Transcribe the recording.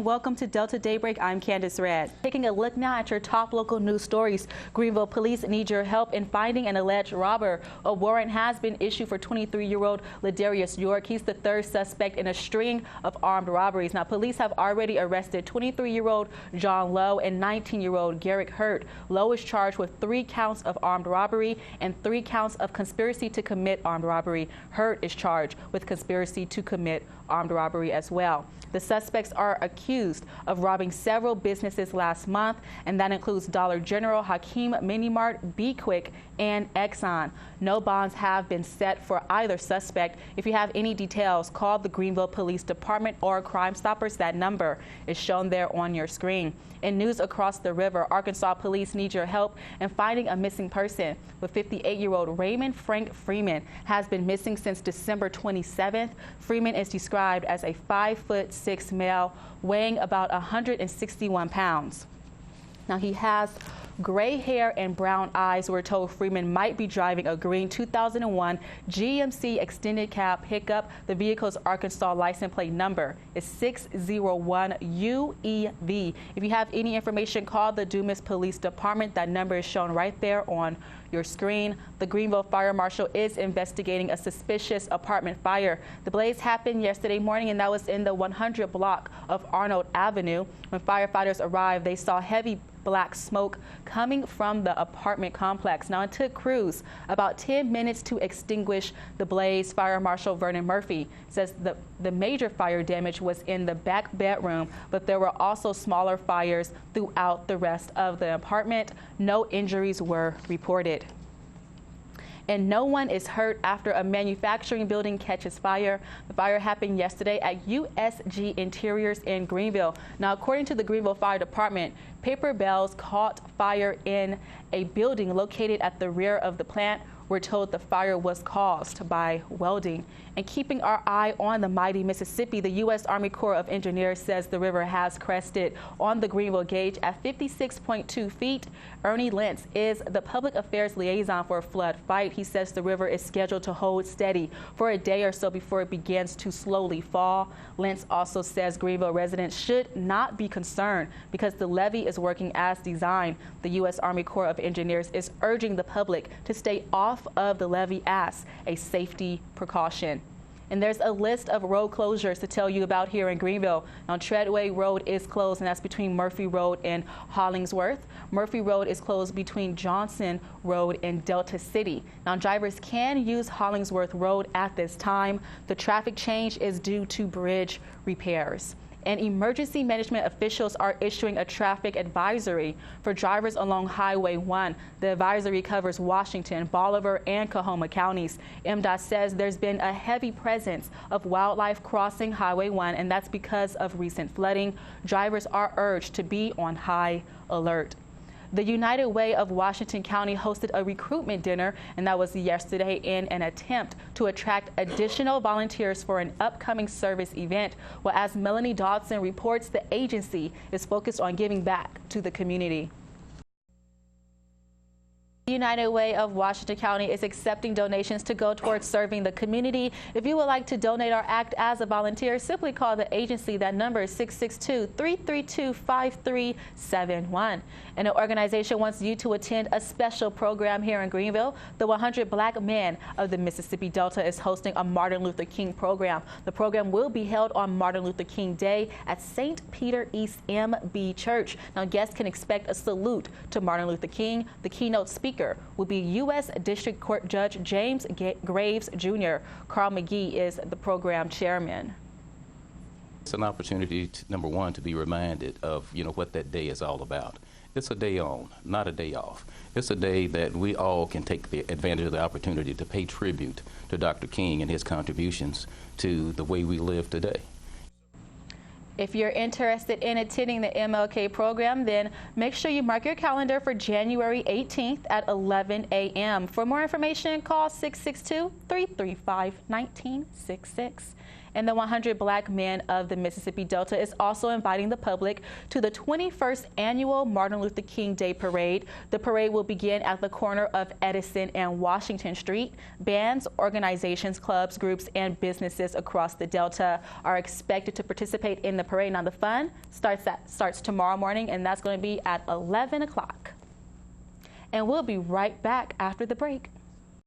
and welcome to Delta Daybreak. I'm Kandace Red. Taking a look now at your top local news stories. Greenville police need your help in finding an alleged robber. A warrant has been issued for 23-year-old Ladarius York. He's the third suspect in a string of armed robberies. Now, police have already arrested 23-year-old John Lowe and 19-year-old Garrick Hurt. Lowe is charged with 3 counts of armed robbery and 3 counts of conspiracy to commit armed robbery. Hurt is charged with conspiracy to commit armed robbery as well. The suspects are accused of robbing several businesses last month, and that includes Dollar General, Hakeem Mini Mart, Be Quick, and Exxon. No bonds have been set for either suspect. If you have any details, call the Greenville Police Department or Crime Stoppers. That number is shown there on your screen. In news across the river, Arkansas police need your help in finding a missing person. With 58-year-old Raymond Frank Freeman has been missing since December 27th. Freeman is described as a 5'6" male weighing about 161 pounds. Now, he has gray hair and brown eyes. We're told Freeman might be driving a green 2001 GMC extended cab pickup. The vehicle's Arkansas license plate number is 601UEV. If you have any information, call the Dumas Police Department. That number is shown right there on your screen. The Greenville Fire Marshal is investigating a suspicious apartment fire. The blaze happened yesterday morning, and that was in the 100 block of Arnold Avenue. When firefighters arrived, they saw heavy black smoke coming from the apartment complex. Now, it took crews about 10 minutes to extinguish the blaze. Fire Marshal Vernon Murphy says the major fire damage was in the back bedroom, but there were also smaller fires throughout the rest of the apartment. No injuries were reported. And no one is hurt after a manufacturing building catches fire. The fire happened yesterday at USG Interiors in Greenville. Now, according to the Greenville Fire Department, paper bales caught fire in a building located at the rear of the plant. We're told the fire was caused by welding. And keeping our eye on the mighty Mississippi, the U.S. Army Corps of Engineers says the river has crested on the Greenville gauge at 56.2 feet. Ernie Lentz is the public affairs liaison for flood fight. He says the river is scheduled to hold steady for a day or so before it begins to slowly fall. Lentz also says Greenville residents should not be concerned because the levee is working as designed. The U.S. Army Corps of Engineers is urging the public to stay off of the levee as a safety precaution. And there's a list of road closures to tell you about here in Greenville. Now, Treadway Road is closed, and that's between Murphy Road and Hollingsworth. Murphy Road is closed between Johnson Road and Delta City. Now, drivers can use Hollingsworth Road at this time. The traffic change is due to bridge repairs. And emergency management officials are issuing a traffic advisory for drivers along Highway 1. The advisory covers Washington, Bolivar, and Coahoma counties. MDOT says there's been a heavy presence of wildlife crossing Highway 1, and that's because of recent flooding. Drivers are urged to be on high alert. The United Way of Washington County hosted a recruitment dinner, and that was yesterday in an attempt to attract additional volunteers for an upcoming service event. Well, as Melanie Dodson reports, the agency is focused on giving back to the community. The United Way of Washington County is accepting donations to go towards serving the community. If you would like to donate or act as a volunteer, simply call the agency. That number is 662-332-5371. And the organization wants you to attend a special program here in Greenville. The 100 Black Men of the Mississippi Delta is hosting a Martin Luther King program. The program will be held on Martin Luther King Day at St. Peter East MB Church. Now, guests can expect a salute to Martin Luther King. The keynote speaker will be U.S. District Court Judge James Graves Jr. Carl McGee is the program chairman. It's an opportunity, number one, to be reminded of, what that day is all about. It's a day on, not a day off. It's a day that we all can take the advantage of the opportunity to pay tribute to Dr. King and his contributions to the way we live today. If you're interested in attending the MLK program, then make sure you mark your calendar for January 18th at 11 a.m. For more information, call 662-335-1966. And the 100 Black Men of the Mississippi Delta is also inviting the public to the 21st annual Martin Luther King Day Parade. The parade will begin at the corner of Edison and Washington Street. Bands, organizations, clubs, groups, and businesses across the Delta are expected to participate in the parade. Now, the fun starts tomorrow morning, and that's going to be at 11 o'clock. And we'll be right back after the break.